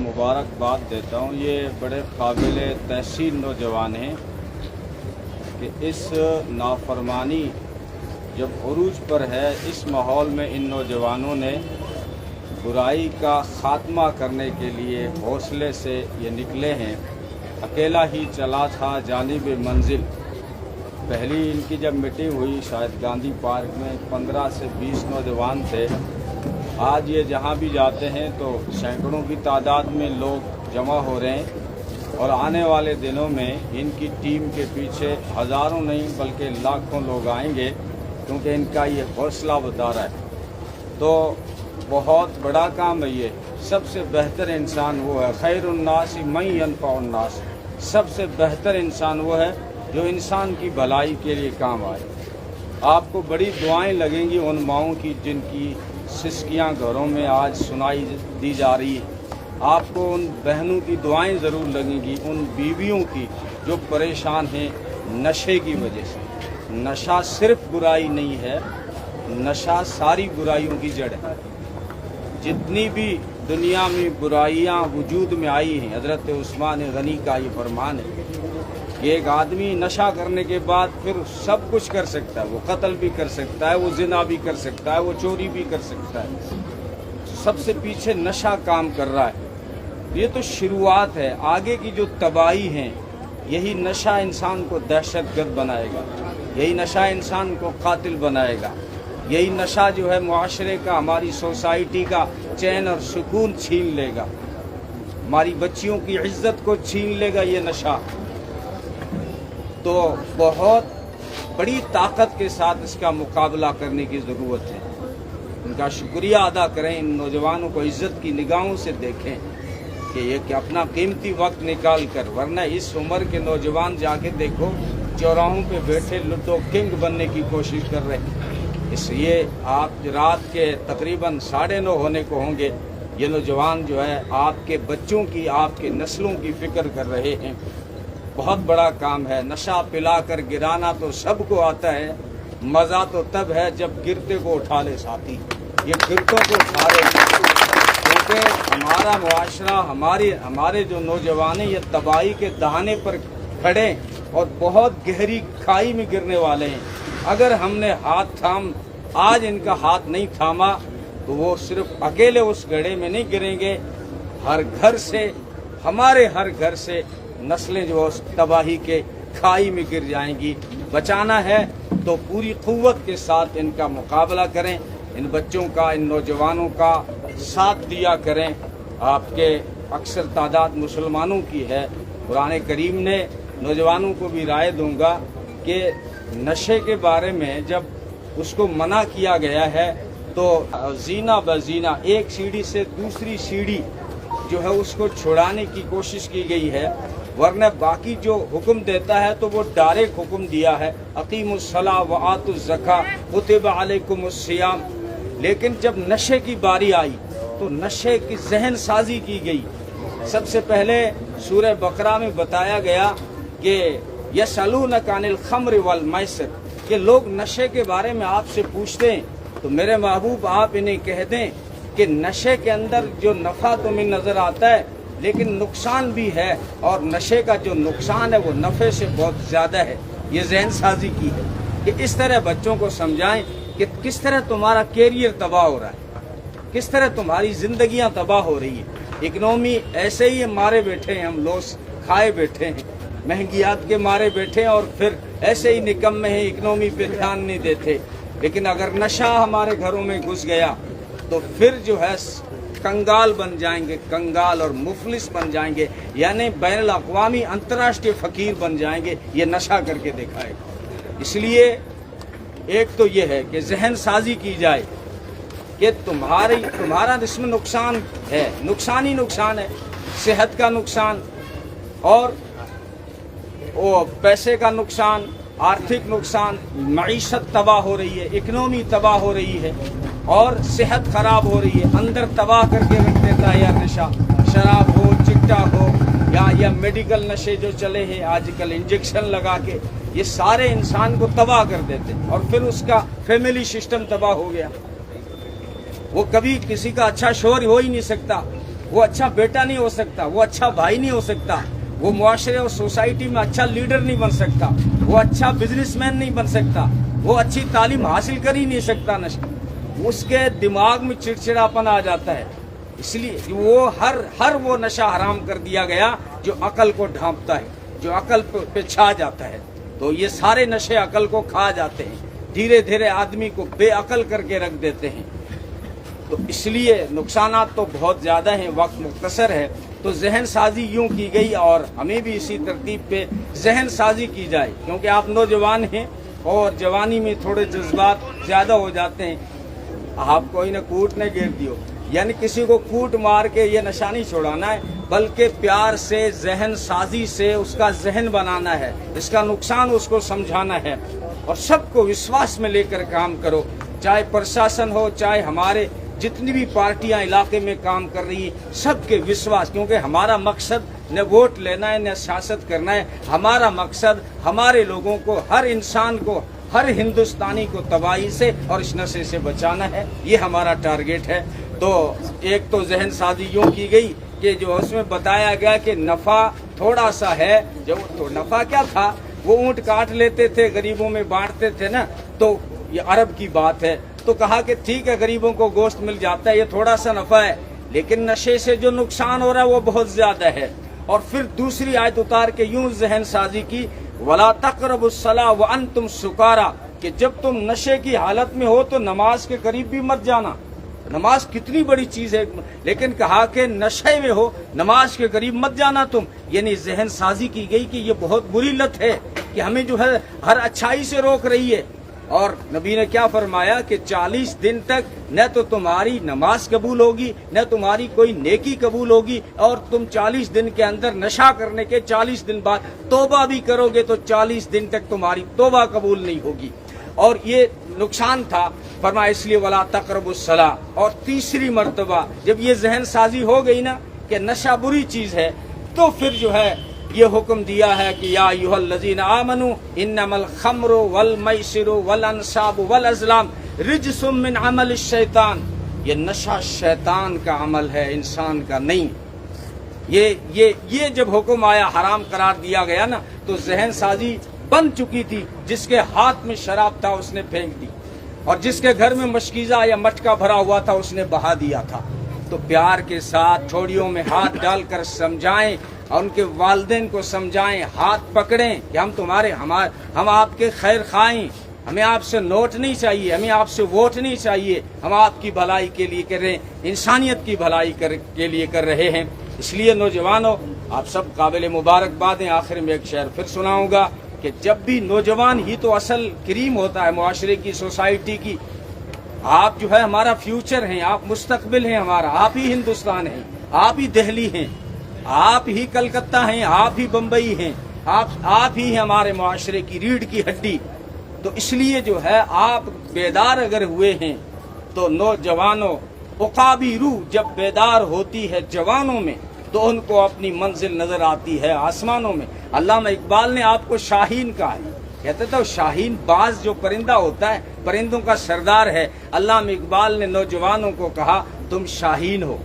मुबारकबाद देता हूँ। ये बड़े काबिल तहसीन नौजवान हैं कि इस नाफरमानी जब उरूज पर है, इस माहौल में इन नौजवानों ने बुराई का ख़ात्मा करने के लिए हौसले से ये निकले हैं। अकेला ही चला था जानिब मंजिल। पहली इनकी जब मीटिंग हुई शायद गांधी पार्क में 15 से 20 नौजवान थे। आज ये जहाँ भी जाते हैं तो सैकड़ों की तादाद में लोग जमा हो रहे हैं और आने वाले दिनों में इनकी टीम के पीछे हज़ारों नहीं बल्कि लाखों लोग आएंगे, क्योंकि इनका ये हौसला बता रहा है। तो बहुत बड़ा काम है ये। सबसे बेहतर इंसान वो है, खैरुन्नास मन यनफ़उन्नास। सबसे बेहतर इंसान वो है जो इंसान की भलाई के लिए काम आए। आपको बड़ी दुआएं लगेंगी उन माओं की जिनकी सिसकियां घरों में आज सुनाई दी जा रही है। आपको उन बहनों की दुआएं ज़रूर लगेंगी, उन बीवियों की जो परेशान हैं नशे की वजह से। नशा सिर्फ बुराई नहीं है, नशा सारी बुराइयों की जड़ है। जितनी भी दुनिया में बुराइयां वजूद में आई हैं, हज़रत उस्मान गनी का ये फरमान है कि एक आदमी नशा करने के बाद फिर सब कुछ कर सकता है। वो कत्ल भी कर सकता है, वो जिना भी कर सकता है, वो चोरी भी कर सकता है। सबसे पीछे नशा काम कर रहा है। ये तो शुरुआत है। आगे की जो तबाही है, यही नशा इंसान को दहशतगर्द बनाएगा, यही नशा इंसान को कातिल बनाएगा, यही नशा जो है मुआशरे का, हमारी सोसाइटी का चैन और सुकून छीन लेगा, हमारी बच्चियों की इज्जत को छीन लेगा ये नशा। तो बहुत बड़ी ताकत के साथ इसका मुकाबला करने की ज़रूरत है। उनका शुक्रिया अदा करें, इन नौजवानों को इज्जत की निगाहों से देखें कि ये कि अपना कीमती वक्त निकाल कर, वरना इस उम्र के नौजवान जाके देखो चौराहों पे बैठे लूडो किंग बनने की कोशिश कर रहे हैं। इसलिए आप रात के तकरीबन 9:30 होने को होंगे, ये नौजवान जो है आपके बच्चों की, आपके नस्लों की फ़िक्र कर रहे हैं। बहुत बड़ा काम है। नशा पिलाकर गिराना तो सबको आता है, मज़ा तो तब है जब गिरते को उठा ले साथी। ये गिरतों को उठा रहे हैं, क्योंकि हमारा मुआशरा, हमारे जो नौजवान हैं ये तबाही के दहाने पर खड़े और बहुत गहरी खाई में गिरने वाले हैं। अगर हमने आज इनका हाथ नहीं थामा तो वो सिर्फ अकेले उस गड्ढे में नहीं गिरेंगे, हर घर से, हमारे हर घर से नस्लें जो उस तबाही के खाई में गिर जाएंगी। बचाना है तो पूरी क़ुव्वत के साथ इनका मुकाबला करें, इन बच्चों का, इन नौजवानों का साथ दिया करें। आपके अक्सर तादाद मुसलमानों की है। कुरान करीम ने नौजवानों को भी राय दूंगा कि नशे के बारे में जब उसको मना किया गया है तो जीना बजीना, एक सीढ़ी से दूसरी सीढ़ी जो है उसको छुड़ाने की कोशिश की गई है। वरना बाकी जो हुक्म देता है तो वो डायरेक्ट हुक्म दिया है, अकीमुस्सलाह व आतुज़्ज़का कुतिबा अलैकुमुस्सियाम। लेकिन जब नशे की बारी आई तो नशे की जहन साजी की गई। सबसे पहले सूरह बकरा में बताया गया कि यसअलूनका अनिल खम्र वल मैसर, कि लोग नशे के बारे में आपसे पूछते हैं तो मेरे महबूब आप इन्हें कह दें कि नशे के अंदर जो नफ़ा तुम्हें नज़र आता है लेकिन नुकसान भी है, और नशे का जो नुकसान है वो नफ़े से बहुत ज़्यादा है। ये जहन साजी की है कि इस तरह बच्चों को समझाएं कि किस तरह तुम्हारा कैरियर तबाह हो रहा है, किस तरह तुम्हारी ज़िंदगियां तबाह हो रही है। इकनॉमी ऐसे ही मारे बैठे हैं, हम लोग खाए बैठे हैं, महंगियात के मारे बैठे हैं और फिर ऐसे ही निकम्मे हैं, इकनॉमी पे ध्यान नहीं देते। लेकिन अगर नशा हमारे घरों में घुस गया तो फिर जो है कंगाल बन जाएंगे, कंगाल और मुफलिस बन जाएंगे, यानी बैनुल अक़वामी अंतर्राष्ट्रीय फ़कीर बन जाएंगे। ये नशा करके दिखाएगा। इसलिए एक तो ये है कि जहन साजी की जाए कि तुम्हारा इसमें नुकसान है, नुकसान ही नुकसान है। सेहत का नुकसान और वो पैसे का नुकसान, आर्थिक नुकसान, मईशत तबाह हो रही है, इकनॉमी तबाह हो रही है और सेहत खराब हो रही है। अंदर तबाह करके रख देता है या नशा, शराब हो, चिट्टा हो या मेडिकल नशे जो चले हैं आजकल, इंजेक्शन लगा के, ये सारे इंसान को तबाह कर देते हैं। और फिर उसका फैमिली सिस्टम तबाह हो गया, वो कभी किसी का अच्छा शोहर हो ही नहीं सकता, वो अच्छा बेटा नहीं हो सकता, वो अच्छा भाई नहीं हो सकता, वो मुआशरे और सोसाइटी में अच्छा लीडर नहीं बन सकता, वो अच्छा बिजनेसमैन नहीं बन सकता, वो अच्छी तालीम हासिल कर ही नहीं सकता। नशा उसके दिमाग में चिड़चिड़ापन आ जाता है, इसलिए वो हर वो नशा हराम कर दिया गया जो अकल को ढांपता है, जो अकल पे छा जाता है। तो ये सारे नशे अकल को खा जाते हैं, धीरे धीरे आदमी को बेअकल करके रख देते हैं। तो इसलिए नुकसानात तो बहुत ज़्यादा हैं, वक्त मुख्तसर है, तो जहन साजी यूँ की गई और हमें भी इसी तरतीब पे जहन साजी की जाए, क्योंकि आप नौजवान हैं और जवानी में थोड़े जज्बात ज़्यादा हो जाते हैं। आप कोई न कूट न गिर दियो, यानी किसी को कूट मार के ये नशा नहीं छुड़ाना है, बल्कि प्यार से जहन साजी से उसका जहन बनाना है, इसका नुकसान उसको समझाना है और सबको विश्वास में लेकर काम करो, चाहे प्रशासन हो, चाहे हमारे जितनी भी पार्टियां इलाके में काम कर रही हैं, सबके विश्वास, क्योंकि हमारा मकसद न वोट लेना है न सियासत करना है, हमारा मकसद हमारे लोगों को, हर इंसान को, हर हिंदुस्तानी को तबाही से और इस नशे से बचाना है, ये हमारा टारगेट है। तो एक तो जहन साजी यूँ की गई कि जो उसमें बताया गया कि नफ़ा थोड़ा सा है, जो तो नफ़ा क्या था, वो ऊँट काट लेते थे, गरीबों में बांटते थे ना, तो ये अरब की बात है। तो कहा कि ठीक है गरीबों को गोश्त मिल जाता है, ये थोड़ा सा नफ़ा है, लेकिन नशे से जो नुकसान हो रहा है वो बहुत ज़्यादा है। और फिर दूसरी आयत उतार के यूं जहन साजी की, वला तक़रबुस्सलाह व अंतुम सुकारा, कि जब तुम नशे की हालत में हो तो नमाज के करीब भी मत जाना। नमाज कितनी बड़ी चीज है, लेकिन कहा कि नशे में हो नमाज के करीब मत जाना तुम, यानी जहन साजी की गई कि ये बहुत बुरी लत है कि हमें जो है हर अच्छाई से रोक रही है। और नबी ने क्या फरमाया कि 40 दिन तक न तो तुम्हारी नमाज कबूल होगी, न तुम्हारी कोई नेकी कबूल होगी, और तुम 40 दिन के अंदर नशा करने के 40 दिन बाद तौबा भी करोगे तो 40 दिन तक तुम्हारी तौबा कबूल नहीं होगी। और ये नुकसान था, फरमाया इसलिए वला तक़रबुस्सलाह। और तीसरी मर्तबा जब ये जहन साजी हो गई ना कि नशा बुरी चीज है, तो फिर जो है ये हुक्म दिया है कि या अय्युहल्लज़ीना आमनू इन्नमल खम्रु वल मैसिरु वल अंसाबु वल अज़लाम रिज्सुम मिन अमलिश शैतान। ये नशा शैतान का अमल है, इंसान का नहीं। ये जब हुक्म आया, हराम करार दिया गया ना, तो जहन साजी बन चुकी थी। जिसके हाथ में शराब था उसने फेंक दी, और जिसके घर में मशकीज़ा या मटका भरा हुआ था उसने बहा दिया था। तो प्यार के साथ छोड़ियों में हाथ डालकर समझाएं और उनके वालिदैन को समझाएं, हाथ पकड़ें कि हम आपके खैर खाएं, हमें आपसे नोट नहीं चाहिए, हमें आपसे वोट नहीं चाहिए, हम आपकी भलाई के लिए कर रहे हैं, इंसानियत की भलाई के लिए कर रहे हैं। इसलिए नौजवानों, आप सब काबिल मुबारकबाद हैं। आखिर में एक शेर फिर सुनाऊंगा कि जब भी नौजवान ही तो असल करीम होता है मुआशरे की, सोसाइटी की। आप जो है हमारा फ्यूचर हैं, आप मुस्तकबिल हैं हमारा, आप ही हिंदुस्तान हैं, आप ही दिल्ली हैं, आप ही कलकत्ता हैं, आप ही बम्बई हैं, आप ही हमारे मुआशरे की रीढ़ की हड्डी। तो इसलिए जो है आप बेदार अगर हुए हैं तो नौजवानों, उकाबी रूह जब बेदार होती है जवानों में तो उनको अपनी मंजिल नजर आती है आसमानों में। अल्लामा इकबाल ने आपको शाहीन कहा है, कहते तो शाहीन बाज जो परिंदा होता है, परिंदों का सरदार है। अल्लामा इकबाल ने नौजवानों को कहा तुम शाहीन हो,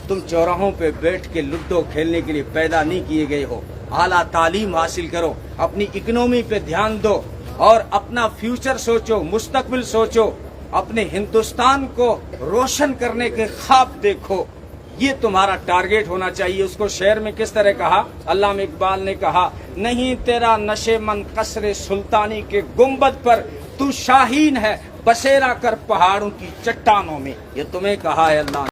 तुम चौराहों पे बैठ के लूडो खेलने के लिए पैदा नहीं किए गए हो। आला तालीम हासिल करो, अपनी इकोनॉमी पे ध्यान दो और अपना फ्यूचर सोचो, मुस्तकबिल सोचो, अपने हिंदुस्तान को रोशन करने के ख्वाब देखो। ये तुम्हारा टारगेट होना चाहिए। उसको शेर में किस तरह कहा, अल्लामा इकबाल ने कहा, नहीं तेरा नशे मन कसरे सुल्तानी के गुंबद पर, तू शाहीन है बसेरा कर पहाड़ों की चट्टानों में। ये तुम्हें कहा है अल्लाह।